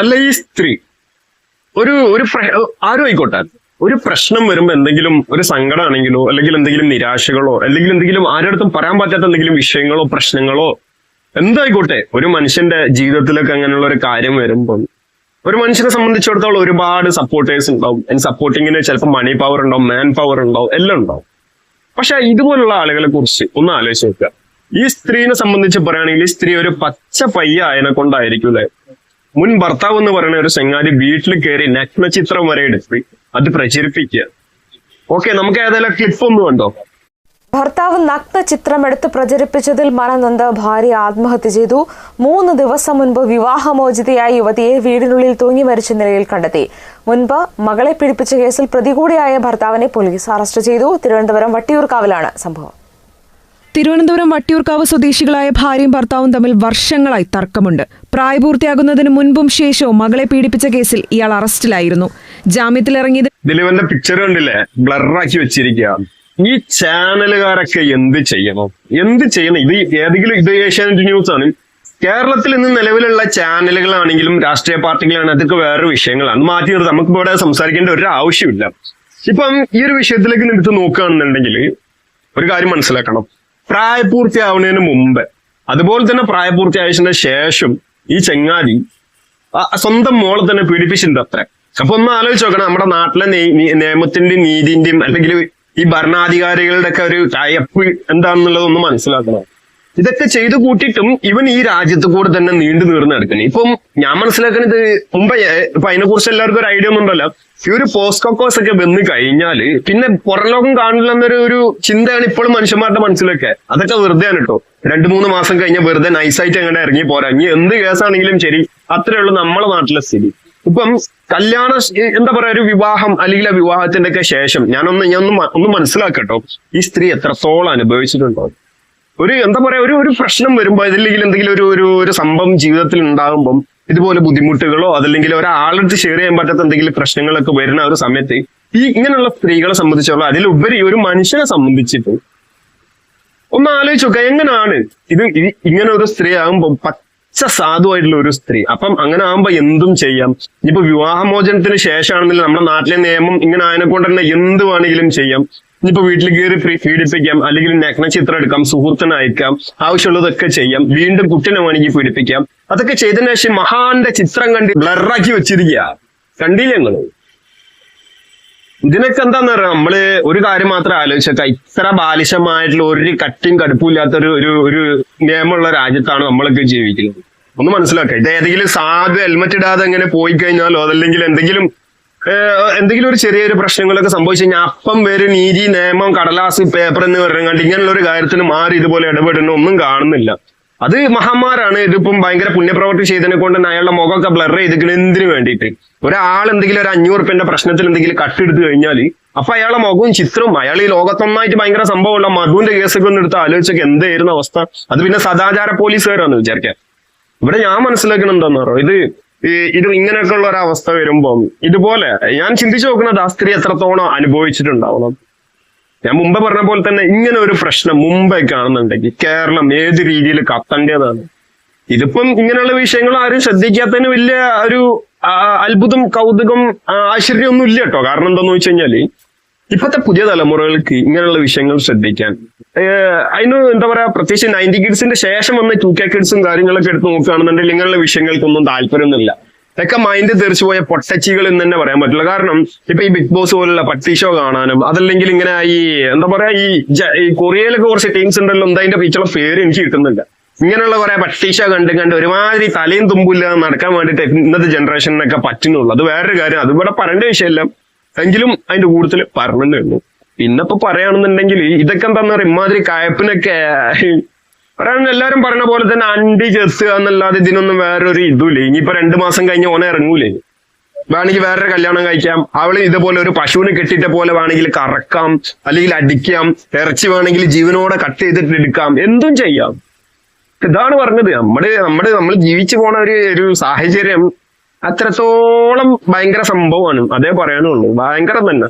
അല്ല ഈ സ്ത്രീ ഒരു ഒരു ആരും ആയിക്കോട്ടെ, ഒരു പ്രശ്നം വരുമ്പോ എന്തെങ്കിലും ഒരു സങ്കടമാണെങ്കിലോ അല്ലെങ്കിൽ എന്തെങ്കിലും നിരാശകളോ അല്ലെങ്കിൽ എന്തെങ്കിലും ആരുടെ പറയാൻ പറ്റാത്ത എന്തെങ്കിലും വിഷയങ്ങളോ പ്രശ്നങ്ങളോ എന്തായിക്കോട്ടെ, ഒരു മനുഷ്യന്റെ ജീവിതത്തിലൊക്കെ അങ്ങനെയുള്ള ഒരു കാര്യം വരുമ്പോൾ ഒരു മനുഷ്യനെ സംബന്ധിച്ചിടത്തോളം ഒരുപാട് സപ്പോർട്ടേഴ്സ് ഉണ്ടാവും. സപ്പോർട്ടിങ്ങിന് ചിലപ്പോൾ മണി പവർ ഉണ്ടാവും, മാൻ പവർ ഉണ്ടാവും, എല്ലാം ഉണ്ടാവും. പക്ഷെ ഇതുപോലുള്ള ആളുകളെ കുറിച്ച് ഒന്ന് ആലോചിച്ച് നോക്കുക. ഈ സ്ത്രീനെ സംബന്ധിച്ച് പറയുകയാണെങ്കിൽ ഈ സ്ത്രീ ഒരു പച്ച പയ്യ ആയതിനെ കൊണ്ടായിരിക്കൂലേ മുൻ ഭർത്താവ് എന്ന് പറയുന്ന ഒരു ചങ്ങാതി വീട്ടിൽ കയറി നഗ്നചിത്രം വരെ എടുത്ത് അത് പ്രചരിപ്പിക്കുക. ഓക്കെ, നമുക്ക് ഏതായാലും ക്ലിപ്പ് ഒന്ന് കണ്ടോ. ഭർത്താവ് നഗ്ന ചിത്രമെടുത്ത് പ്രചരിപ്പിച്ചതിൽ മനംനൊന്ത് ഭാര്യ ആത്മഹത്യ ചെയ്തു. 3 ദിവസം മുൻപ് വിവാഹമോചിതയായ യുവതിയെ വീടിനുള്ളിൽ തൂങ്ങി മരിച്ച നിലയിൽ കണ്ടെത്തി. മുൻപ് മകളെ പീഡിപ്പിച്ച കേസിൽ പ്രതി കൂടിയായ ഭർത്താവിനെ പോലീസ് അറസ്റ്റ് ചെയ്തു. തിരുവനന്തപുരം വട്ടിയൂർക്കാവിലാണ് സംഭവം. തിരുവനന്തപുരം വട്ടിയൂർക്കാവ് സ്വദേശികളായ ഭാര്യയും ഭർത്താവും തമ്മിൽ വർഷങ്ങളായി തർക്കമുണ്ട്. പ്രായപൂർത്തിയാകുന്നതിന് മുൻപും ശേഷവും മകളെ പീഡിപ്പിച്ച കേസിൽ ഇയാൾ അറസ്റ്റിലായിരുന്നു. ജാമ്യത്തിലിറങ്ങിയത് ദിലീപന്റെ പിക്ചർ കണ്ടില്ലേ, ബ്ലറാക്കി വെച്ചിരിക്കുക. ഈ ചാനലുകാരൊക്കെ എന്ത് ചെയ്യണം? ഇത് ഏതെങ്കിലും ഇത് ഏഷ്യാനെറ്റ് ന്യൂസ് ആണ്. കേരളത്തിൽ ഇന്ന് നിലവിലുള്ള ചാനലുകളാണെങ്കിലും രാഷ്ട്രീയ പാർട്ടികളാണ്, അതൊക്കെ വേറൊരു വിഷയങ്ങളാണ്. മാറ്റി നിർത്താം, നമുക്ക് ഇവിടെ സംസാരിക്കേണ്ട ഒരു ആവശ്യമില്ല. ഇപ്പം ഈ ഒരു വിഷയത്തിലേക്ക് എടുത്ത് നോക്കുകയാണെന്നുണ്ടെങ്കിൽ ഒരു കാര്യം മനസ്സിലാക്കണം. പ്രായപൂർത്തിയാവുന്നതിന് മുമ്പ് അതുപോലെ തന്നെ പ്രായപൂർത്തിയായതിന് ശേഷം ഈ ചങ്ങാതി സ്വന്തം മോളെ തന്നെ പീഡിപ്പിച്ചിട്ടുണ്ട് അത്ര. അപ്പൊ ഒന്ന് ആലോചിച്ച് നോക്കണം, നമ്മുടെ നാട്ടിലെ നിയമത്തിന്റെയും നീതിന്റെയും അല്ലെങ്കിൽ ഈ ഭരണാധികാരികളുടെ ഒക്കെ ഒരു ടൈപ്പ് എന്താണെന്നുള്ളത് ഒന്ന് മനസ്സിലാക്കണം. ഇതൊക്കെ ചെയ്തു കൂട്ടിയിട്ടും ഇവൻ ഈ രാജ്യത്ത് കൂടെ തന്നെ നീണ്ടു നീർന്ന് എടുക്കണം. ഇപ്പം ഞാൻ മനസ്സിലാക്കുന്നത് മുമ്പ് ഇപ്പൊ അതിനെ കുറിച്ച് എല്ലാവർക്കും ഒരു ഐഡിയ ഒന്നും ഉണ്ടല്ലോ. ഈ ഒരു പോസ്കോ കേസ് ഒക്കെ വന്ന് കഴിഞ്ഞാല് പിന്നെ പുറംലോകം കാണില്ല എന്നൊരു ചിന്തയാണ് ഇപ്പോഴും മനുഷ്യന്മാരുടെ മനസ്സിലൊക്കെ. അതൊക്കെ വെറുതെയാണ് കേട്ടോ. 2-3 മാസം കഴിഞ്ഞാൽ വെറുതെ നൈസായിട്ട് അങ്ങനെ ഇറങ്ങി പോരാ. ഇനി എന്ത് കേസാണെങ്കിലും ശരി, അത്രേ ഉള്ളൂ നമ്മളെ നാട്ടിലെ സ്ഥിതി. ഇപ്പം കല്യാണം എന്താ പറയാ, ഒരു വിവാഹം അല്ലെങ്കിൽ ആ വിവാഹത്തിന്റെ ഒക്കെ ശേഷം ഒന്ന് മനസ്സിലാക്കട്ടോ, ഈ സ്ത്രീ എത്രത്തോളം അനുഭവിച്ചിട്ടുണ്ടോ. ഒരു എന്താ പറയാ, ഒരു പ്രശ്നം വരുമ്പോ അതില്ലെങ്കിൽ എന്തെങ്കിലും ഒരു സംഭവം ജീവിതത്തിൽ ഉണ്ടാകുമ്പം ഇതുപോലെ ബുദ്ധിമുട്ടുകളോ അതല്ലെങ്കിൽ ഒരാളടുത്ത് ഷെയർ ചെയ്യാൻ പറ്റാത്ത എന്തെങ്കിലും പ്രശ്നങ്ങളൊക്കെ വരുന്ന ഒരു സമയത്ത് ഇങ്ങനെയുള്ള സ്ത്രീകളെ സംബന്ധിച്ചോളം അതിലുപരി ഒരു മനുഷ്യനെ സംബന്ധിച്ചിട്ട് ഒന്ന് ആലോചിച്ച് നോക്കുക. എങ്ങനെയാണ് ഇങ്ങനെ ഒരു സ്ത്രീ ആകുമ്പോൾ പച്ച സാധുവായിട്ടുള്ള ഒരു സ്ത്രീ. അപ്പം അങ്ങനെ ആകുമ്പോ എന്തും ചെയ്യാം. ഇനിയിപ്പോ വിവാഹമോചനത്തിന് ശേഷമാണെന്നില്ല നമ്മുടെ നാട്ടിലെ നിയമം ഇങ്ങനെ ആയതിനെ കൊണ്ട് തന്നെ എന്ത് വേണമെങ്കിലും ചെയ്യാം. ഇനിയിപ്പോ വീട്ടിൽ കയറി പീഡിപ്പിക്കാം, അല്ലെങ്കിൽ നഗ്നചിത്രം എടുക്കാം, സുഹൃത്തിനെ അയക്കാം, ആവശ്യമുള്ളതൊക്കെ ചെയ്യാം. വീണ്ടും കുട്ടിനെ വേണമെങ്കിൽ പീഡിപ്പിക്കാം. അതൊക്കെ ചെയ്തതിനു ശേഷം മഹാന്റെ ചിത്രം കണ്ട് ബ്ലറാക്കി വെച്ചിരിക്കുക. കണ്ടില്ലേ ഞങ്ങള്? ഇതിനൊക്കെ എന്താന്ന് പറയാ, നമ്മള് ഒരു കാര്യം മാത്രം ആലോചിച്ചേക്കാം. ഇത്ര ബാലിശമായിട്ടുള്ള ഒരു കട്ടിയും കടുപ്പില്ലാത്ത ഒരു നിയമമുള്ള രാജ്യത്താണ് നമ്മളൊക്കെ ജീവിക്കുന്നത്. ഒന്ന് മനസ്സിലാക്കുക. ഇത് ഏതെങ്കിലും സാധു ഹെൽമറ്റ് ഇടാതെ എങ്ങനെ പോയി കഴിഞ്ഞാലോ അതല്ലെങ്കിൽ എന്തെങ്കിലും ഒരു ചെറിയൊരു പ്രശ്നങ്ങളൊക്കെ സംഭവിച്ചു കഴിഞ്ഞാൽ അപ്പം വരെ നീതി, നിയമം, കടലാസ്, പേപ്പർ എന്ന് പറയുന്നത് ഇങ്ങനെയുള്ള ഒരു കാര്യത്തിന് മാറി ഇതുപോലെ ഇടപെടുന്ന ഒന്നും കാണുന്നില്ല. അത് മഹാന്മാരാണ്. ഇതിപ്പം ഭയങ്കര പുണ്യപ്രവർത്തി ചെയ്തതിനെ കൊണ്ട് തന്നെ അയാളുടെ മുഖമൊക്കെ ബ്ലർ ചെയ്തിരിക്കണം. എന്തിനു വേണ്ടിയിട്ട്? ഒരാൾ എന്തെങ്കിലും ഒരു 500 റുപ്യന്റെ പ്രശ്നത്തിൽ എന്തെങ്കിലും കട്ടെടുത്ത് കഴിഞ്ഞാൽ അപ്പൊ അയാളെ മുഖവും ചിത്രവും, അയാൾ ഈ ലോകത്തൊന്നായിട്ട് ഭയങ്കര സംഭവമുള്ള മധുവിന്റെ കേസൊക്കെ ഒന്ന് എടുത്ത് ആലോചിച്ചൊക്കെ എന്തായിരുന്നു അവസ്ഥ. അത് പിന്നെ സദാചാര പോലീസുകാരാന്ന് വിചാരിക്കാം. ഇവിടെ ഞാൻ മനസ്സിലാക്കണം എന്താന്ന് പറയോ, ഇത് ഇങ്ങനെയൊക്കെ ഉള്ള ഒരു അവസ്ഥ വരുമ്പം ഇതുപോലെ ഞാൻ ചിന്തിച്ചു നോക്കുന്നത് ആ സ്ത്രീ എത്രത്തോളം അനുഭവിച്ചിട്ടുണ്ടാവണം. ഞാൻ മുമ്പ് പറഞ്ഞ പോലെ തന്നെ ഇങ്ങനെ ഒരു പ്രശ്നം മുമ്പേ കാണുന്നുണ്ടെങ്കിൽ കേരളം ഏത് രീതിയിൽ കത്തേണ്ടതാണ്. ഇതിപ്പം ഇങ്ങനെയുള്ള വിഷയങ്ങൾ ആരും ശ്രദ്ധിക്കാത്തതിന് വലിയ ഒരു അത്ഭുതം, കൗതുകം, ആശ്ചര്യമൊന്നും ഇല്ല കേട്ടോ. കാരണം എന്താന്ന് വെച്ച് കഴിഞ്ഞാല് ഇപ്പോഴത്തെ പുതിയ തലമുറകൾക്ക് ഇങ്ങനെയുള്ള വിഷയങ്ങൾ ശ്രദ്ധിക്കാൻ അതിന് എന്താ പറയാ, പ്രത്യേകിച്ച് 90 കിഡ്സിന്റെ ശേഷം വന്ന 2K കിഡ്സും കാര്യങ്ങളൊക്കെ എടുത്ത് നോക്കുകയാണെന്നുണ്ടെങ്കിൽ ഇങ്ങനെയുള്ള വിഷയങ്ങൾക്കൊന്നും താല്പര്യമൊന്നില്ല. ഇതൊക്കെ മൈൻഡ് തെറിച്ചു പോയ പൊട്ടച്ചികൾ എന്ന് തന്നെ പറയാൻ പറ്റില്ല. കാരണം ഇപ്പൊ ഈ ബിഗ് ബോസ് പോലുള്ള പട്ടി ഷോ കാണാനും അതല്ലെങ്കിൽ ഇങ്ങനെ ഈ എന്താ പറയാ ഈ കൊറിയയിലൊക്കെ കുറച്ച് ടീംസ് ഉണ്ടല്ലോ, എന്താ അതിന്റെ പിച്ചുള്ള പേര് എനിക്ക് കിട്ടുന്നില്ല. ഇങ്ങനെയുള്ള കുറെ പട്ടി ഷോ കണ്ട് ഒരുമാതിരി തലയും തുമ്പില്ലാതെ നടക്കാൻ വേണ്ടിയിട്ട് ഇന്നത്തെ ജനറേഷനൊക്കെ പറ്റുന്നുള്ളൂ. അത് വേറൊരു കാര്യം, അത് ഇവിടെ പറയേണ്ട വിഷയമല്ല, എങ്കിലും അതിന്റെ കൂടുതൽ പറഞ്ഞേ ഉള്ളൂ. പിന്നെ ഇപ്പൊ പറയുകയാണെന്നുണ്ടെങ്കിൽ ഇതൊക്കെ എന്താന്ന് പറയുക, ഇമാതിരി കായപ്പിനൊക്കെ എല്ലാരും പറഞ്ഞ പോലെ തന്നെ അണ്ടി ചെറുത്തുക എന്നല്ലാതെ ഇതിനൊന്നും വേറൊരു ഇതുമില്ല. ഇനിയിപ്പോ 2 മാസം കഴിഞ്ഞ് ഓനെ ഇറങ്ങൂലേ, വേണമെങ്കിൽ വേറൊരു കല്യാണം കഴിക്കാം, അവള് ഇതുപോലെ ഒരു പശുവിനെ കെട്ടിട്ട പോലെ വേണമെങ്കിൽ കറക്കാം, അല്ലെങ്കിൽ അടിക്കാം, ഇറച്ചി വേണമെങ്കിൽ ജീവനോടെ കട്ട് ചെയ്തിട്ട് എടുക്കാം, എന്തും ചെയ്യാം. ഇതാണ് പറഞ്ഞത്. നമ്മൾ ജീവിച്ചു പോണ ഒരു സാഹചര്യം അത്രത്തോളം ഭയങ്കര സംഭവമാണ്. അതേ പറയാനുള്ളൂ, ഭയങ്കരം തന്നെ.